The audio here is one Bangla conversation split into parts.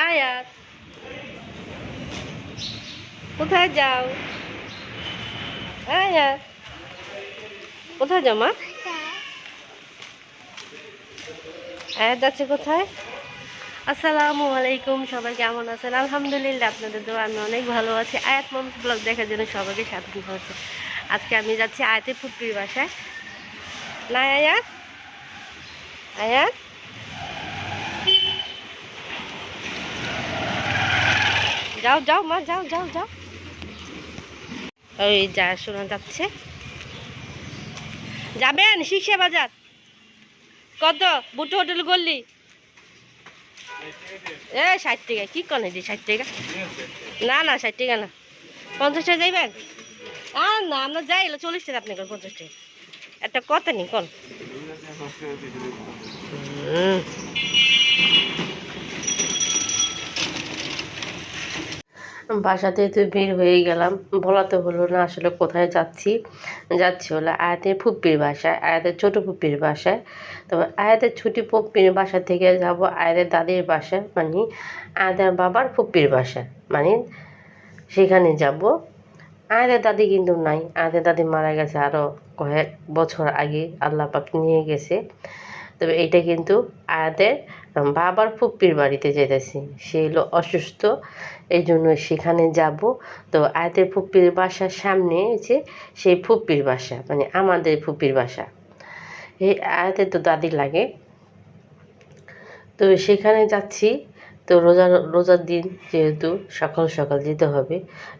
আয়াত, কোথায় যাও? আয়াত, কোথায় যাও মা? আয়াত যাচ্ছে কোথায়? আসসালামু আলাইকুম, সবাই কেমন আছেন? আলহামদুলিল্লাহ, আপনাদের তো আমি অনেক ভালো আছি। আয়াত মমস ব্লগ দেখার জন্য সবাইকে স্বাগত হচ্ছে। আজকে আমি যাচ্ছি আয়াতের ফুপির বাসায়। না আয়াত, আয়াত যাও যাও মা, যাও যাও যাও। ওই যা শোনা যাচ্ছে। যাবেন শিক্ষা বাজার? কত বুটু হোটেল করলি? 60 টাকা। কি কনে দি 60 টাকা? না না 60 টাকা না, 50 টাকা যাইবেন? আর না, আমরা যাই 40 টাকা, আপনি 50 টাকা একটা কথা নেই কোন। বাসাতে তো বের হয়ে গেলাম, বলা তো হলো না আসলে কোথায় যাচ্ছি। যাচ্ছি হলো আয়াতের ফুপ্পির বাসায়, আয়াতের ছোটো ফুপ্পির বাসায়। তবে আয়াতের ছোটো ফুপ্পির বাসা থেকে যাব আয়াতের দাদির বাসায়, মানে আয়াতের বাবার ফুপ্পির বাসায়, মানে সেখানে যাব। আয়াতের দাদি কিন্তু নাই, আয়াতের দাদি মারা গেছে আরও কয়েক বছর আগে, আল্লাহ পাক নিয়ে গেছে। তবে এটা কিন্তু আয়াতের বাবার ফুপ্পির বাড়িতে যেতেছি, সে হলো অসুস্থ, এই জন্য সেখানে যাব। তো আয়াতের ফুপ্পির বাসার সামনে যে সেই ফুপ্পির বাসা, মানে আমাদের ফুপ্পির বাসা, এই আয়াতের তো দাদি লাগে। তো সেখানে যাচ্ছি। তো রোজার দিন যেহেতু সকাল সকাল যেতে হবে।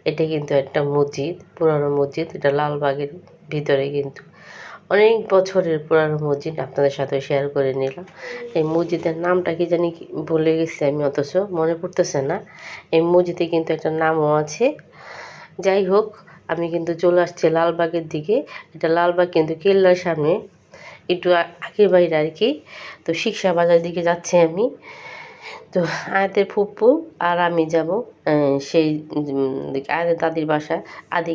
এটা কিন্তু একটা মসজিদ, পুরানো মসজিদ, এটা লালবাগের ভিতরে, কিন্তু অনেক বছরের পুরানো মসজিদ, আপনাদের সাথে শেয়ার করে নিলাম। এই মসজিদের নামটা কি জানি বলে গেছি আমি, অথচ মনে পড়তেছে না। এই মসজিদে কিন্তু একটা নামও আছে। যাই হোক, আমি কিন্তু চলে আসছি লালবাগের দিকে। এটা লালবাগ কিন্তু কেল্লার সামনে, একটু আগে বাইরে আর কি। তো শিক্ষা বাজার দিকে যাচ্ছি আমি। তো আয়াতের ফুপ্পু আর আমি যাব সেই আয়াতের দাদির বাসায় আদি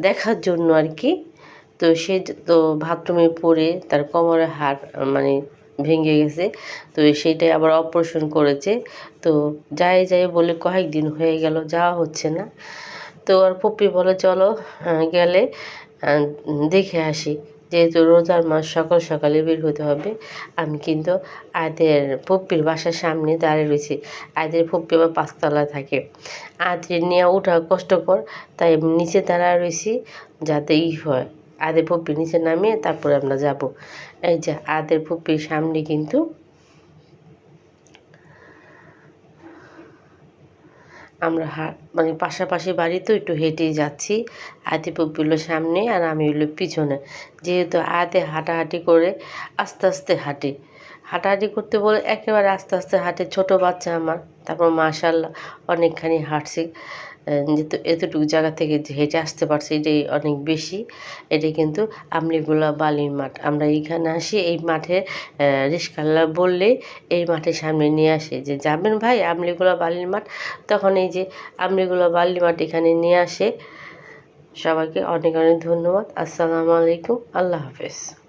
দেখার জন্য আর কি। তো সে তো বাথরুমে পড়ে তার কোমরের হাড় মানে ভেঙে গেছে, তো সেইটাই আবার অপারেশন করেছে। তো যাই বলে কয়েকদিন হয়ে গেল, যাওয়া হচ্ছে না। তো আর পপ্পি বলে চলো গেলে দেখে আসি, যেহেতু রোজার মাস সকাল সকালে বের হতে হবে। আমি কিন্তু আয়াতের পপ্পির বাসার সামনে দাঁড়িয়ে রয়েছি। আয়াতের পপ্পি আবার 5 তলায় থাকে, আয়াতের নিয়ে ওঠা কষ্টকর, তাই নিচে দাঁড়ায় রয়েছি যাতে হয়। আয়াতের পপ্পি নিচে নামিয়ে তারপরে আমরা যাব। এই যে আয়াতের পপ্পির সামনে কিন্তু আমরা মানে পাশাপাশি বাড়ি, তো একটু হেঁটেই যাচ্ছি। আয়াতে পপ্পি হলো সামনে আর আমি হলো পিছনে। যেহেতু আয়াতে হাঁটাহাঁটি করে আস্তে আস্তে হাঁটাহাঁটি করতে বলে একেবারে আস্তে আস্তে হাঁটে, ছোটো বাচ্চা আমার। তারপর মাশাআল্লাহ অনেকখানি হাঁটছি, যেহেতু এতটুকু জায়গা থেকে হেঁটে আসতে পারছি, এটাই অনেক বেশি। এটা কিন্তু আমলিগুলা বালির মাঠ, আমরা এইখানে আসি এই মাঠে। রিস্কাওয়ালা বললেই এই মাঠের সামনে নিয়ে আসে যে যাবেন ভাই আমলিগুলা বালির মাঠ, তখন এই যে আমলিগুলা বালির মাঠ এখানে নিয়ে আসে। সবাইকে অনেক অনেক ধন্যবাদ। আসসালামু আলাইকুম, আল্লাহ হাফেজ।